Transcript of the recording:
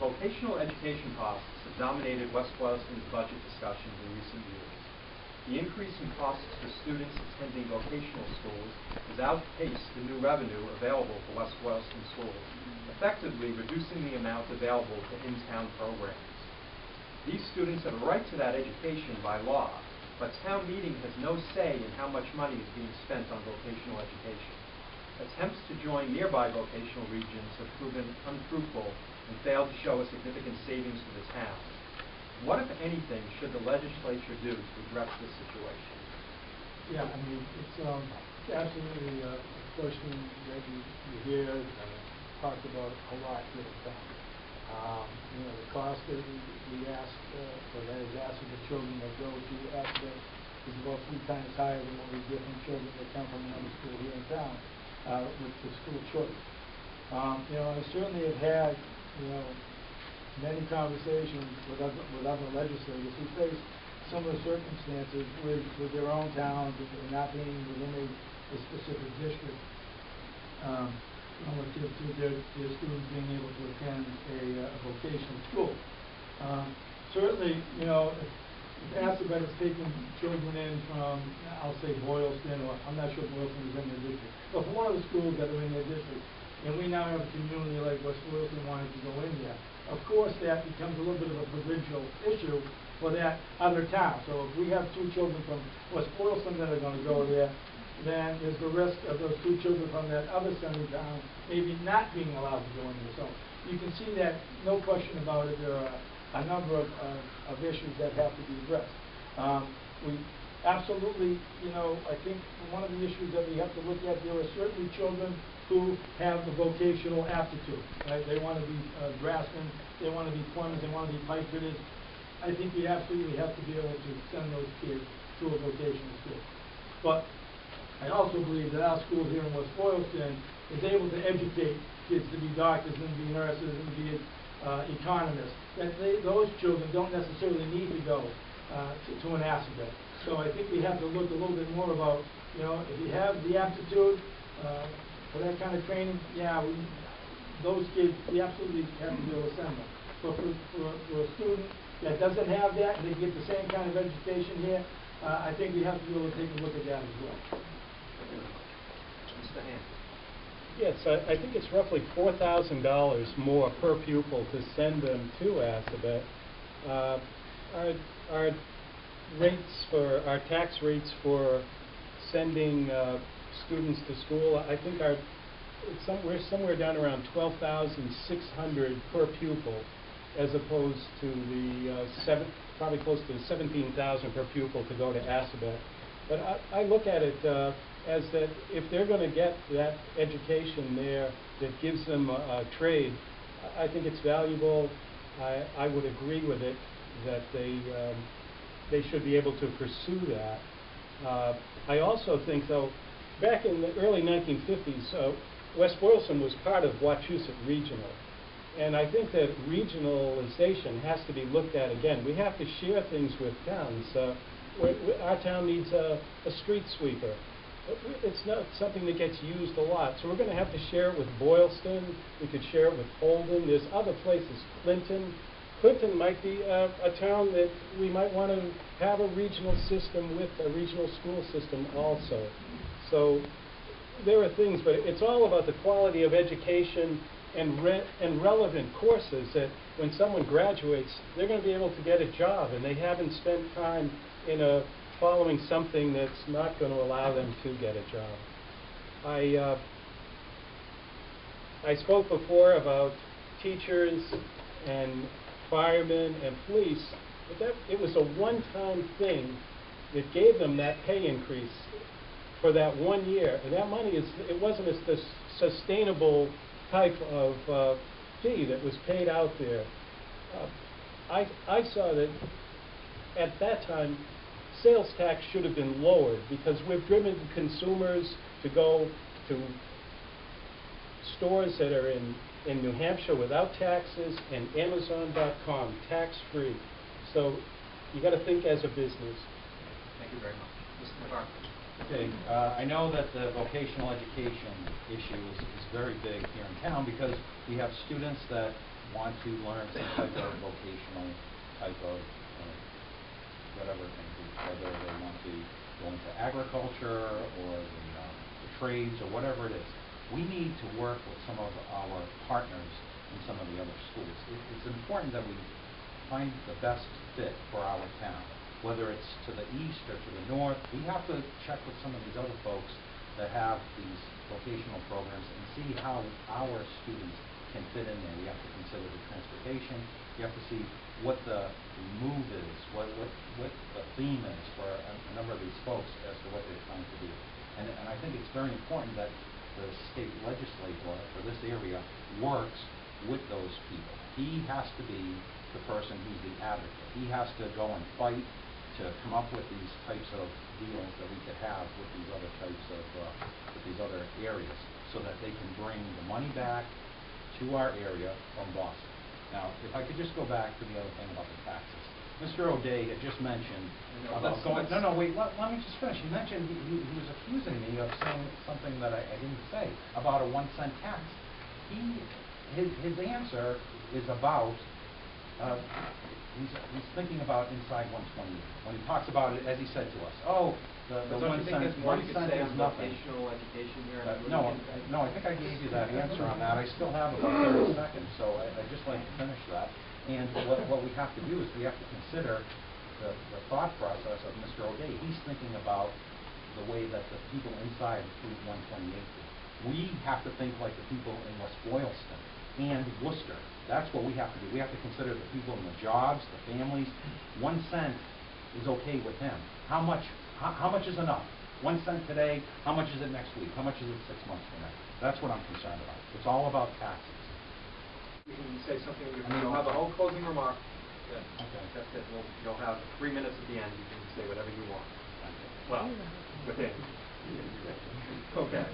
Vocational education costs have dominated West Boylston's budget discussions in recent years. The increase in costs for students attending vocational schools has outpaced the new revenue available for West Boylston schools, effectively reducing the amount available to in-town programs. These students have a right to that education by law, but town meeting has no say in how much money is being spent on vocational education. Attempts to join nearby vocational regions have proven unfruitful and failed to show a significant savings to the town. What, if anything, should the legislature do to address this situation? Yeah, I mean, it's absolutely a question that you hear talked about a lot here in town. You know, the cost that we ask, or that is asked of the children that go to accident is about 3 times higher than what we get from children that come from another school here in town with the school choice. You know, I certainly have had, you know, many conversations with other legislators who face similar circumstances with their own towns and not being within a specific district relative to their students being able to attend a vocational school. Certainly, you know, if Assabet is taking children in from, I'll say Boylston, or I'm not sure Boylston is in their district, but from one of the schools that are in their district, and we now have a community like West Boylston wanting to go in there, of course that becomes a little bit of a provincial issue for that other town. So if we have 2 children from West Boylston that are going to go there, then there's the risk of those 2 children from that other sunny town maybe not being allowed to go in there. So you can see that, no question about it, there are a number of issues that have to be addressed. We absolutely, you know, I think one of the issues that we have to look at, there are certainly children who have the vocational aptitude, right? They want to be draftsmen, they want to be plumbers, they want to be pipe fitters. I think we absolutely have to be able to send those kids to a vocational school. But I also believe that our school here in West Boylston is able to educate kids to be doctors and be nurses and be economists. That those children don't necessarily need to go to an Assabet. So I think we have to look a little bit more about, you know, if you have the aptitude for that kind of training, yeah, those kids, we absolutely have to be able to send them. But for a student that doesn't have that and they get the same kind of education here, I think we have to be able to take a look at that as well. Mr. Handy. Yes, I think it's roughly $4,000 more per pupil to send them to Assabet. Our tax rates for sending students to school, I think we're somewhere down around $12,600 per pupil, as opposed to the probably close to $17,000 per pupil to go to Assabet. But I look at it as that if they're going to get that education there that gives them a trade, I think it's valuable. I would agree with it that they should be able to pursue that. I also think, though, back in the early 1950s, West Boylston was part of Wachusett Regional. And I think that regionalization has to be looked at again. We have to share things with towns. Our town needs a street sweeper. It's not something that gets used a lot. So we're going to have to share it with Boylston. We could share it with Holden. There's other places. Clinton. Clinton might be a town that we might want to have a regional system with, a regional school system also. So there are things, but it's all about the quality of education and relevant courses that when someone graduates, they're going to be able to get a job, and they haven't spent time in following something that's not going to allow them to get a job. I spoke before about teachers and firemen and police, but it was a one-time thing that gave them that pay increase for that 1 year, and that money it wasn't a sustainable type of fee that was paid out there. I saw that at that time sales tax should have been lowered because we've driven consumers to go to stores that are in New Hampshire without taxes and Amazon.com tax-free. So you got to think as a business. Thank you very much. Mr. McCarthy. Okay, I know that the vocational education issue is very big here in town because we have students that want to learn some type of vocational type of whatever it may be, whether they want to go into agriculture or the trades or whatever it is. We need to work with some of our partners in some of the other schools. It's important that we find the best fit for our town, whether it's to the east or to the north. We have to check with some of these other folks that have these vocational programs and see how our students can fit in there. We have to consider the transportation. You have to see what the move is, what the theme is for a number of these folks as to what they're trying to do. And I think it's very important that the state legislature for this area works with those people. He has to be the person who's the advocate. He has to go and fight to come up with these types of deals that we could have with these other types of, with these other areas, so that they can bring the money back to our area from Boston. Now, if I could just go back to the other thing about the taxes. Mr. O'Day had just mentioned about going, wait, let me just finish. He mentioned, he was accusing me of saying something that I didn't say about a 1-cent tax. His answer is about, he's thinking about inside 128. When he talks about it, as he said to us, the 1 cent is nothing. Vocational education here? No, I think I gave you that answer on that. I still have about 30 seconds, so I'd just like to finish that. And what we have to do is we have to consider the thought process of Mr. O'Day. He's thinking about the way that the people inside Route 128 do. We have to think like the people in West Boylston and Worcester. That's what we have to do. We have to consider the people in the jobs, the families. 1 cent is okay with him. How much is enough? 1 cent today, how much is it next week? How much is it 6 months from now? That's what I'm concerned about. It's all about taxes. You can say something, you'll have a whole closing remark. Okay. That's it. You'll have 3 minutes at the end. You can say whatever you want. Well, within. Okay.